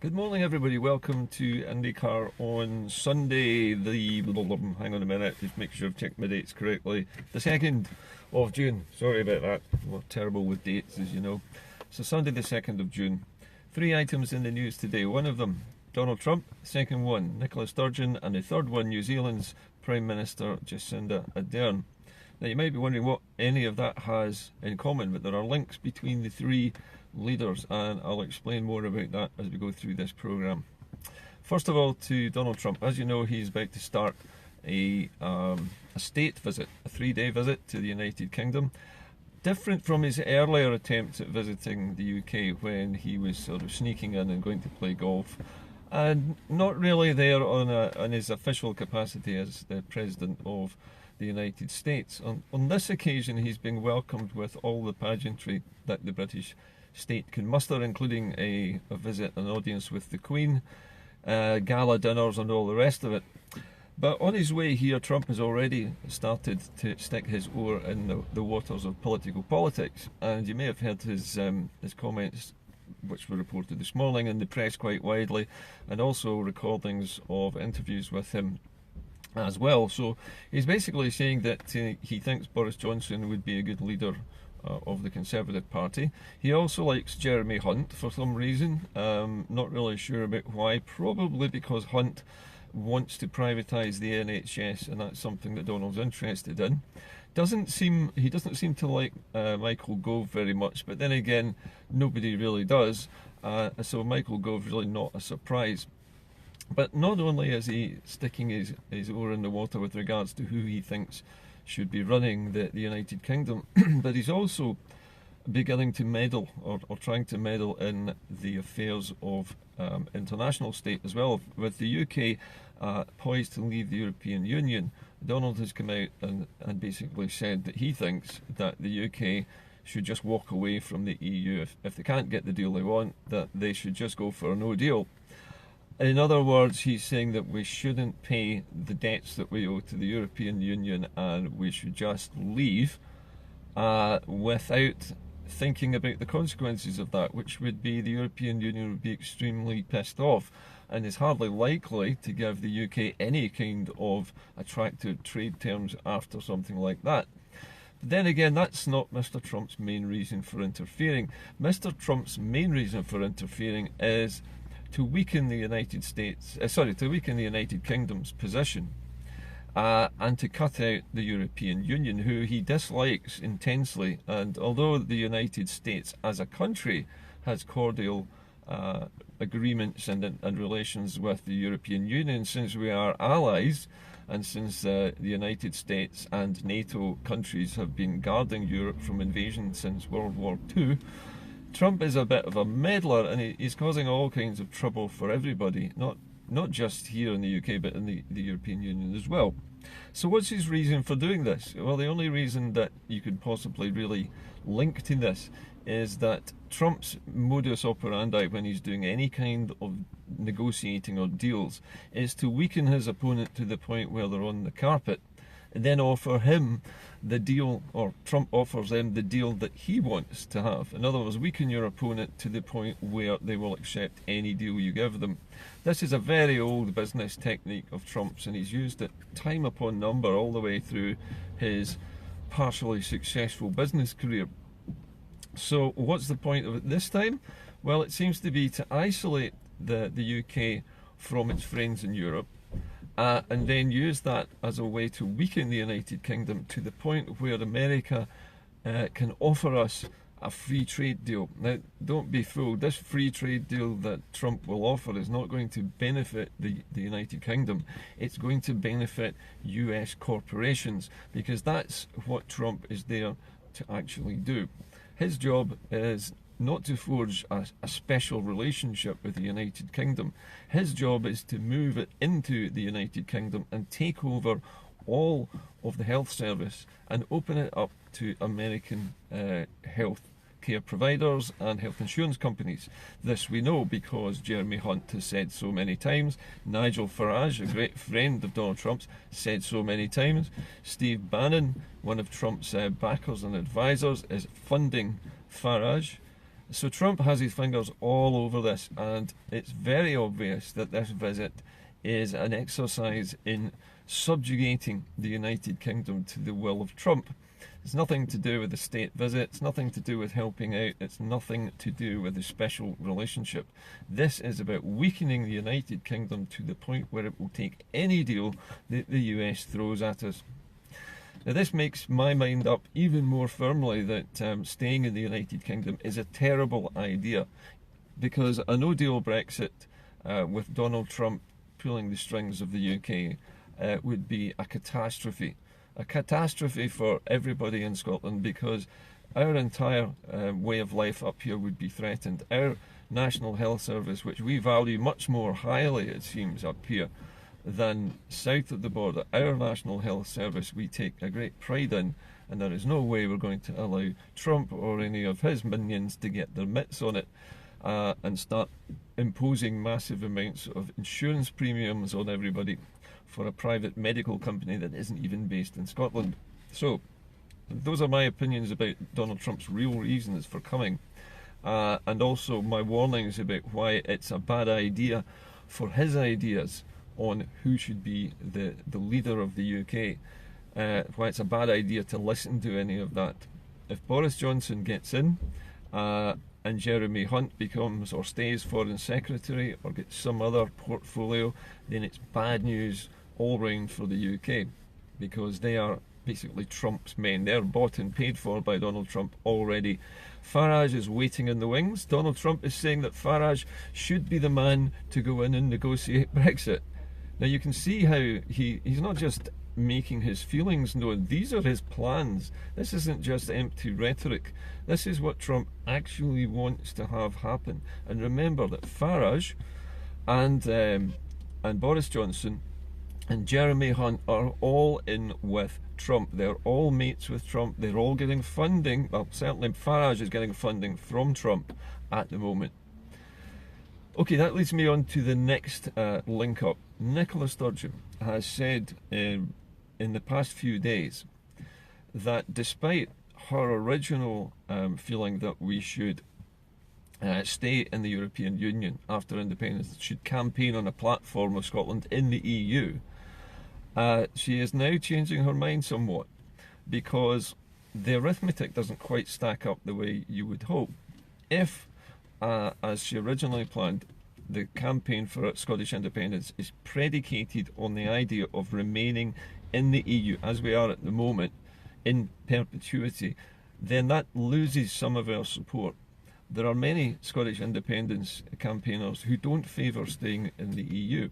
Good morning, everybody. Welcome to IndyCar on Sunday, hang on a minute, just make sure I've checked my dates correctly, the 2nd of June. Sorry about that, we're terrible with dates, as you know. So Sunday the 2nd of June. Three items in the news today. One of them, Donald Trump. The second one, Nicola Sturgeon. And the third one, New Zealand's Prime Minister Jacina Aderne. Now you might be wondering what any of that has in common, but there are links between the three leaders, and I'll explain more about that as we go through this programme. First of all, to Donald Trump. As you know, he's about to start a state visit, a 3-day visit to the United Kingdom. Different from his earlier attempts at visiting the UK when he was sort of sneaking in and going to play golf, and not really there on his official capacity as the President of the United States. On this occasion, he's being welcomed with all the pageantry that the British state can muster, including a visit, an audience with the Queen, gala dinners and all the rest of it. But on his way here, Trump has already started to stick his oar in the waters of politics, and you may have heard his comments, which were reported this morning in the press quite widely, and also recordings of interviews with him as well. So he's basically saying that he thinks Boris Johnson would be a good leader of the Conservative Party. He also likes Jeremy Hunt for some reason, not really sure about why, probably because Hunt wants to privatise the NHS, and that's something that Donald's interested in. He doesn't seem to like Michael Gove very much, but then again, nobody really does, so Michael Gove's really not a surprise. But not only is he sticking his oar in the water with regards to who he thinks should be running the United Kingdom, but he's also beginning to meddle, or trying to meddle in the affairs of international state as well. With the UK poised to leave the European Union, Donald has come out and basically said that he thinks that the UK should just walk away from the EU. If they can't get the deal they want, that they should just go for a no deal. In other words, he's saying that we shouldn't pay the debts that we owe to the European Union, and we should just leave without thinking about the consequences of that, which would be the European Union would be extremely pissed off, and is hardly likely to give the UK any kind of attractive trade terms after something like that. Then again, that's not Mr. Trump's main reason for interfering. Mr. Trump's main reason for interfering is to weaken the United Kingdom's position, and to cut out the European Union, who he dislikes intensely. And although the United States as a country has cordial agreements and relations with the European Union, since we are allies, and since the United States and NATO countries have been guarding Europe from invasion since World War II, Trump is a bit of a meddler, and he's causing all kinds of trouble for everybody, not just here in the UK, but in the European Union as well. So what's his reason for doing this? Well, the only reason that you could possibly really link to this is that Trump's modus operandi when he's doing any kind of negotiating or deals is to weaken his opponent to the point where they're on the carpet, and then offer him the deal, or Trump offers them the deal that he wants to have. In other words, weaken your opponent to the point where they will accept any deal you give them. This is a very old business technique of Trump's, and he's used it time upon number all the way through his partially successful business career. So what's the point of it this time? Well, it seems to be to isolate the UK from its friends in Europe, and then use that as a way to weaken the United Kingdom to the point where America can offer us a free trade deal. Now, don't be fooled. This free trade deal that Trump will offer is not going to benefit the United Kingdom. It's going to benefit US corporations, because that's what Trump is there to actually do. His job is not to forge a special relationship with the United Kingdom. His job is to move it into the United Kingdom and take over all of the health service and open it up to American health care providers and health insurance companies. This we know because Jeremy Hunt has said so many times, Nigel Farage, a great friend of Donald Trump's, said so many times, Steve Bannon, one of Trump's backers and advisors, is funding Farage. So Trump has his fingers all over this, and it's very obvious that this visit is an exercise in subjugating the United Kingdom to the will of Trump. It's nothing to do with the state visit, it's nothing to do with helping out, it's nothing to do with the special relationship. This is about weakening the United Kingdom to the point where it will take any deal that the US throws at us. Now this makes my mind up even more firmly that staying in the United Kingdom is a terrible idea, because a no-deal Brexit with Donald Trump pulling the strings of the UK would be a catastrophe. A catastrophe for everybody in Scotland, because our entire way of life up here would be threatened. Our National Health Service, which we value much more highly, it seems, up here than south of the border, our National Health Service we take a great pride in, and there is no way we're going to allow Trump or any of his minions to get their mitts on it and start imposing massive amounts of insurance premiums on everybody for a private medical company that isn't even based in Scotland. So, those are my opinions about Donald Trump's real reasons for coming, and also my warnings about why it's a bad idea for his ideas on who should be the leader of the UK, why it's a bad idea to listen to any of that. If Boris Johnson gets in, and Jeremy Hunt becomes or stays Foreign Secretary or gets some other portfolio, then it's bad news all round for the UK, because they are basically Trump's men. They're bought and paid for by Donald Trump already. Farage is waiting in the wings. Donald Trump is saying that Farage should be the man to go in and negotiate Brexit. Now you can see how he's not just making his feelings known, these are his plans. This isn't just empty rhetoric. This is what Trump actually wants to have happen. And remember that Farage and Boris Johnson and Jeremy Hunt are all in with Trump. They're all mates with Trump. They're all getting funding. Well, certainly Farage is getting funding from Trump at the moment. Okay, that leads me on to the next link up. Nicola Sturgeon has said in the past few days that despite her original feeling that we should stay in the European Union after independence, should campaign on a platform of Scotland in the EU, she is now changing her mind somewhat, because the arithmetic doesn't quite stack up the way you would hope. If, as she originally planned, the campaign for Scottish independence is predicated on the idea of remaining in the EU as we are at the moment, in perpetuity, then that loses some of our support. There are many Scottish independence campaigners who don't favour staying in the EU.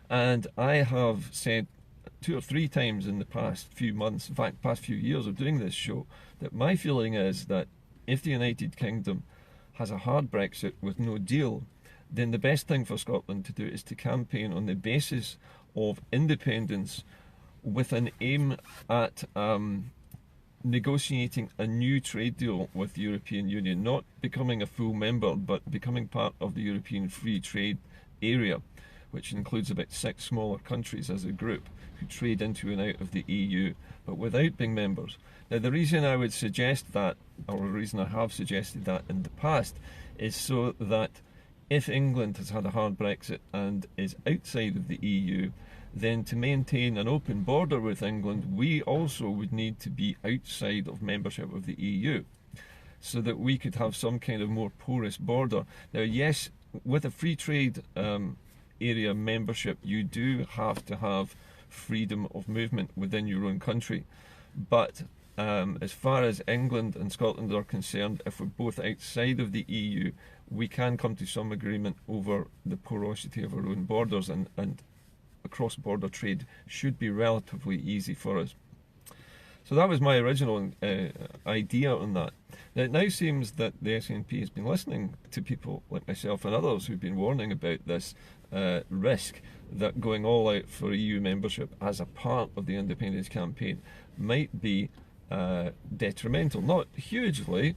And I have said 2 or 3 times in the past few months, in fact past few years of doing this show, that my feeling is that if the United Kingdom has a hard Brexit with no deal, then the best thing for Scotland to do is to campaign on the basis of independence with an aim at negotiating a new trade deal with the European Union, not becoming a full member, but becoming part of the European Free Trade Area, which includes about 6 smaller countries as a group who trade into and out of the EU, but without being members. Now, the reason I would suggest that, or the reason I have suggested that in the past, is so that if England has had a hard Brexit and is outside of the EU, then to maintain an open border with England, we also would need to be outside of membership of the EU, so that we could have some kind of more porous border. Now, yes, with a free trade area membership, you do have to have freedom of movement within your own country. But as far as England and Scotland are concerned, if we're both outside of the EU, we can come to some agreement over the porosity of our own borders, and cross-border trade should be relatively easy for us. So that was my original idea on that. Now, it now seems that the SNP has been listening to people like myself and others who've been warning about this risk that going all out for EU membership as a part of the independence campaign might be detrimental. Not hugely,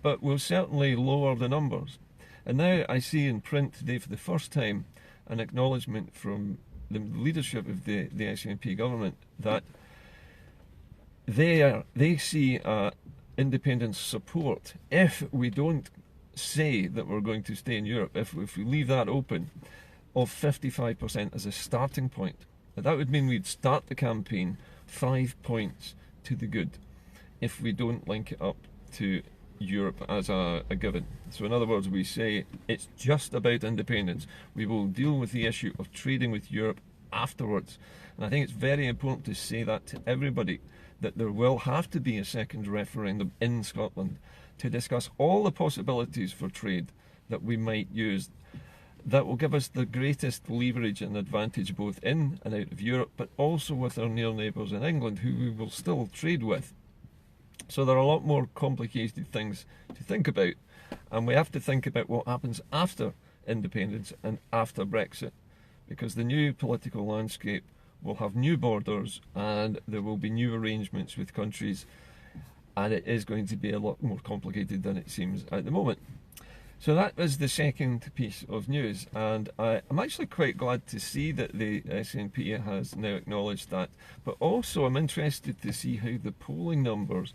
but will certainly lower the numbers. And now I see in print today for the first time an acknowledgement from the leadership of the SNP government that they see independence support if we don't say that we're going to stay in Europe, if we leave that open, of 55% as a starting point, that would mean we'd start the campaign 5 points to the good if we don't link it up to Europe as a given. So in other words, we say it's just about independence. We will deal with the issue of trading with Europe afterwards. And I think it's very important to say that to everybody, that there will have to be a second referendum in Scotland to discuss all the possibilities for trade that we might use that will give us the greatest leverage and advantage both in and out of Europe, but also with our near neighbours in England, who we will still trade with. So there are a lot more complicated things to think about, and we have to think about what happens after independence and after Brexit, because the new political landscape will have new borders and there will be new arrangements with countries, and it is going to be a lot more complicated than it seems at the moment. So that was the second piece of news, and I'm actually quite glad to see that the SNP has now acknowledged that, but also I'm interested to see how the polling numbers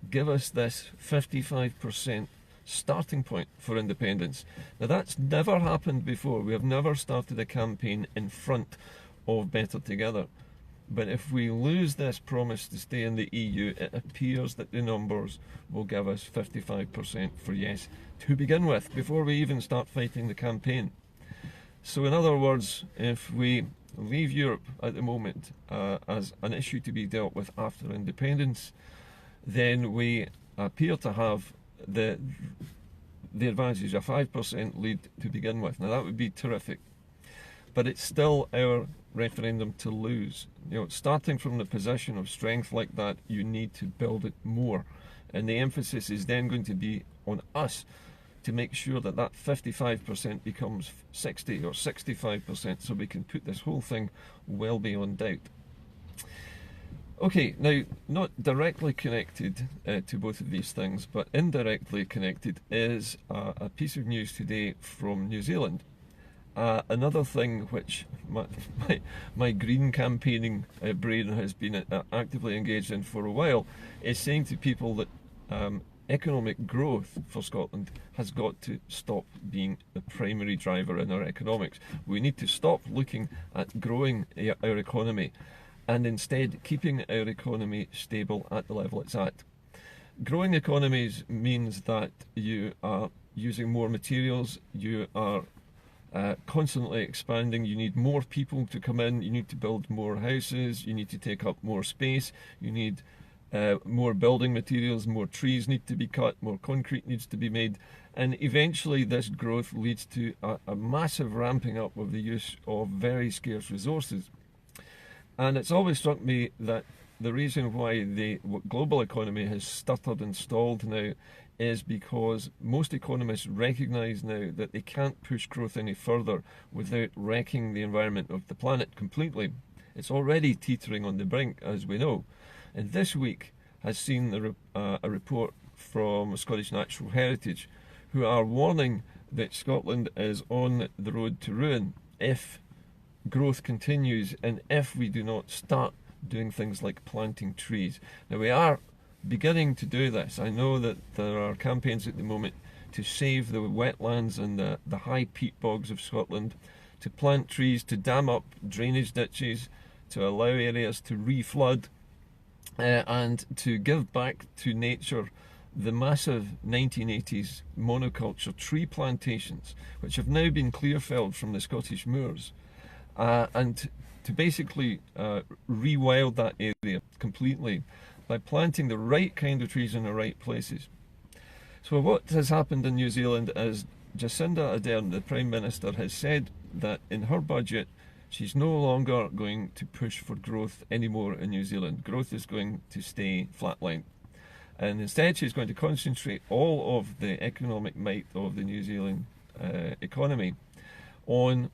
give us this 55% starting point for independence. Now that's never happened before. We have never started a campaign in front of Better Together. But if we lose this promise to stay in the EU, it appears that the numbers will give us 55% for yes to begin with, before we even start fighting the campaign. So in other words, if we leave Europe at the moment as an issue to be dealt with after independence, then we appear to have the advantage, a 5% lead to begin with. Now that would be terrific, but it's still our referendum to lose. You know, starting from the position of strength like that, you need to build it more, and the emphasis is then going to be on us to make sure that that 55% becomes 60 or 65%, so we can put this whole thing well beyond doubt. Okay, now, not directly connected to both of these things, but indirectly connected, is a piece of news today from New Zealand. Another thing which my green campaigning brain has been actively engaged in for a while is saying to people that economic growth for Scotland has got to stop being the primary driver in our economics. We need to stop looking at growing our economy and instead keeping our economy stable at the level it's at. Growing economies means that you are using more materials, you are constantly expanding, you need more people to come in, you need to build more houses, you need to take up more space, you need more building materials, more trees need to be cut, more concrete needs to be made, and eventually this growth leads to a massive ramping up of the use of very scarce resources. And it's always struck me that the reason why the global economy has stuttered and stalled now is because most economists recognise now that they can't push growth any further without wrecking the environment of the planet completely. It's already teetering on the brink, as we know. And this week has seen a report from Scottish Natural Heritage, who are warning that Scotland is on the road to ruin if growth continues and if we do not start doing things like planting trees. Now we are beginning to do this. I know that there are campaigns at the moment to save the wetlands and the high peat bogs of Scotland, to plant trees, to dam up drainage ditches, to allow areas to reflood, and to give back to nature the massive 1980s monoculture tree plantations, which have now been clear-felled from the Scottish moors, and to basically rewild that area completely by planting the right kind of trees in the right places. So what has happened in New Zealand is Jacina Aderne, the Prime Minister, has said that in her budget she's no longer going to push for growth anymore in New Zealand. Growth is going to stay flatline. And instead she's going to concentrate all of the economic might of the New Zealand economy on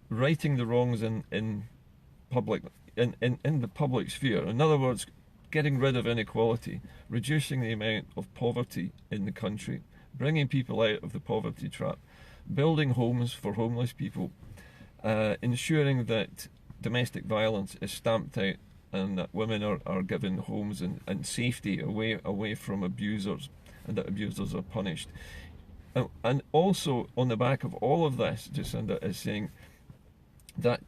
righting the wrongs in the public sphere. In other words, getting rid of inequality, reducing the amount of poverty in the country, bringing people out of the poverty trap, building homes for homeless people, ensuring that domestic violence is stamped out and that women are given homes and safety away from abusers, and that abusers are punished. And also on the back of all of this, Jacina is saying that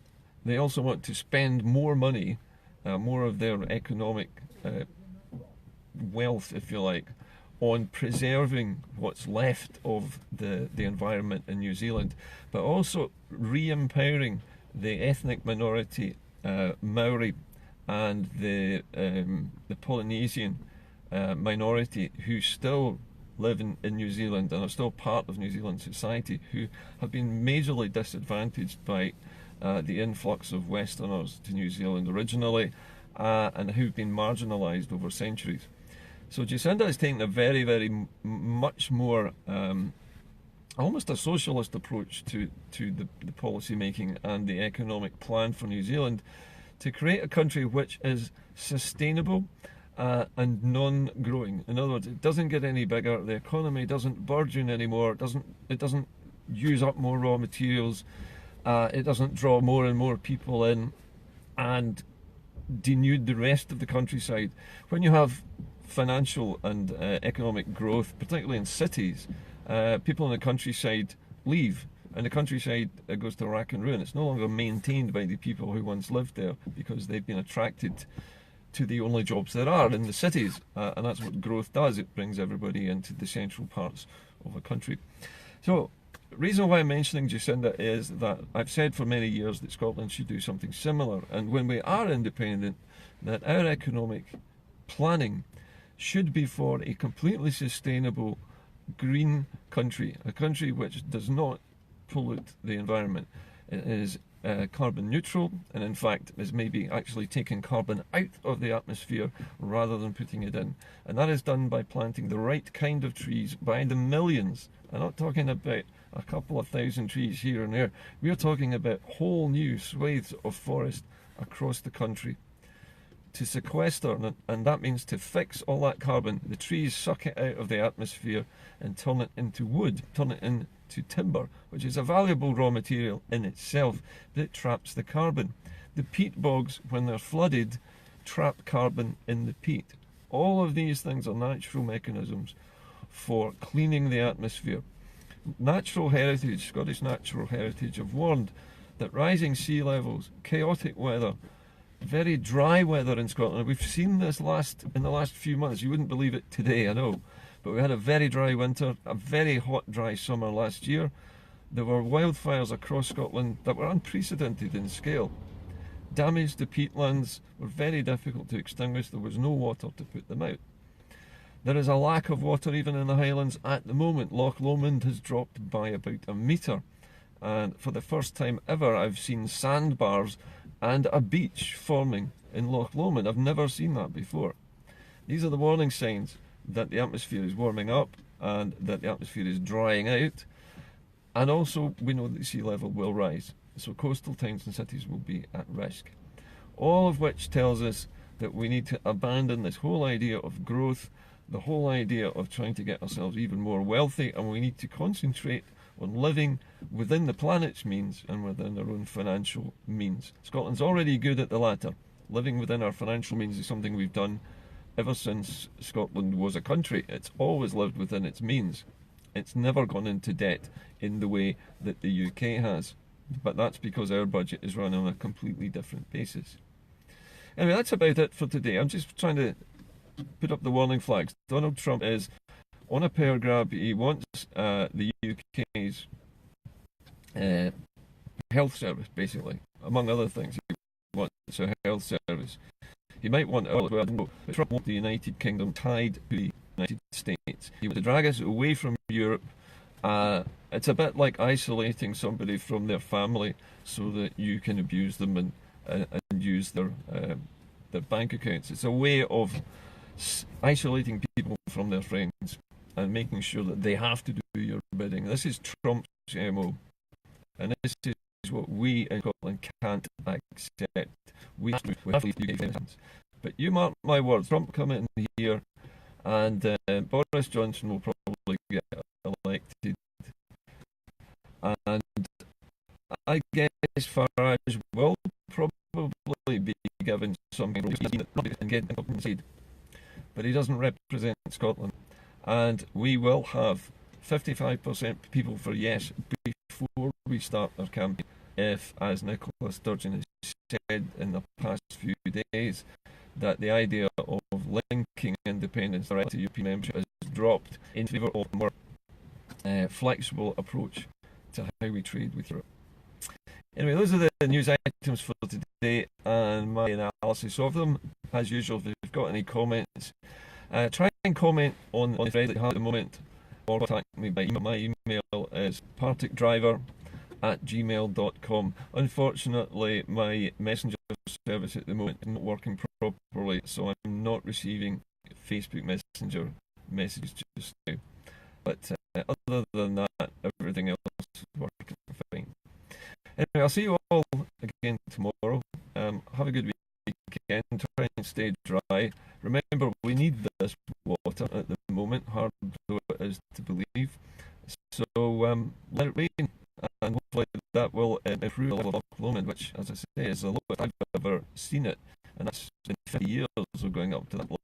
they also want to spend more money, more of their economic wealth, if you like, on preserving what's left of the environment in New Zealand, but also re-empowering the ethnic minority Maori and the Polynesian minority who still live in New Zealand and are still part of New Zealand society, who have been majorly disadvantaged by the influx of Westerners to New Zealand originally, and who've been marginalised over centuries. So Jacina is taking a very, very much more almost a socialist approach to the policy making and the economic plan for New Zealand, to create a country which is sustainable and non-growing. In other words, it doesn't get any bigger, the economy doesn't burgeon anymore, it doesn't use up more raw materials, it doesn't draw more and more people in and denude the rest of the countryside. When you have financial and economic growth, particularly in cities, people in the countryside leave, and the countryside goes to rack and ruin. It's no longer maintained by the people who once lived there because they've been attracted to the only jobs there are in the cities, and that's what growth does. It brings everybody into the central parts of a country. So the reason why I'm mentioning Jacina is that I've said for many years that Scotland should do something similar, and when we are independent, that our economic planning should be for a completely sustainable green country, a country which does not pollute the environment. It is carbon neutral, and in fact is maybe actually taking carbon out of the atmosphere rather than putting it in. And that is done by planting the right kind of trees by the millions. I'm not talking about a couple of thousand trees here and there. We're talking about whole new swathes of forest across the country to sequester, and that means to fix all that carbon. The trees suck it out of the atmosphere and turn it into wood, turn it into timber, which is a valuable raw material in itself, but it traps the carbon. The peat bogs, when they're flooded, trap carbon in the peat. All of these things are natural mechanisms for cleaning the atmosphere. Natural heritage, Scottish natural heritage, have warned that rising sea levels, chaotic weather, very dry weather in Scotland. We've seen this in the last few months. You wouldn't believe it today, I know. But we had a very dry winter, a very hot, dry summer last year. There were wildfires across Scotland that were unprecedented in scale. Damage to peatlands were very difficult to extinguish. There was no water to put them out. There is a lack of water even in the Highlands at the moment. Loch Lomond has dropped by about a metre. And for the first time ever, I've seen sandbars and a beach forming in Loch Lomond. I've never seen that before. These are the warning signs that the atmosphere is warming up and that the atmosphere is drying out. And also, we know that the sea level will rise. So coastal towns and cities will be at risk. All of which tells us that we need to abandon this whole idea of growth, the whole idea of trying to get ourselves even more wealthy, and we need to concentrate on living within the planet's means and within our own financial means. Scotland's already good at the latter. Living within our financial means is something we've done ever since Scotland was a country. It's always lived within its means. It's never gone into debt in the way that the UK has. But that's because our budget is run on a completely different basis. Anyway, that's about it for today. I'm just trying to put up the warning flags. Donald Trump is on a power grab. He wants the UK's health service, basically, among other things. He wants a health service. He might want it as well, but Trump wants the United Kingdom tied to the United States. He wants to drag us away from Europe. It's a bit like isolating somebody from their family so that you can abuse them and use their bank accounts. It's a way of isolating people from their friends and making sure that they have to do your bidding. This is Trump's MO, and this is what we in Scotland can't accept. We have to leave UK friends. But you mark my words, Trump come in here, and Boris Johnson will probably get elected, and I guess Farage will probably be given some and get compensated, but he doesn't represent Scotland, and we will have 55% people for yes before we start our campaign. If, as Nicola Sturgeon has said in the past few days, that the idea of linking independence directly to European membership has dropped in favour of a more flexible approach to how we trade with Europe. Anyway, those are the news items for today and my analysis of them. As usual, if you've got any comments, try and comment on the thread that you have at the moment, or contact me by email. My email is partickdriver@gmail.com. Unfortunately, my messenger service at the moment is not working properly, so I'm not receiving Facebook Messenger messages just now. But other than that, everything else is working fine. Anyway, I'll see you all again tomorrow. Have a good weekend. Try and stay dry. Remember, we need this water at the moment, hard though it is to believe. So let it rain, and hopefully that will improve the level of Lomond, which, as I say, is the lowest I've ever seen it, and that's in 50 years of going up to that lock.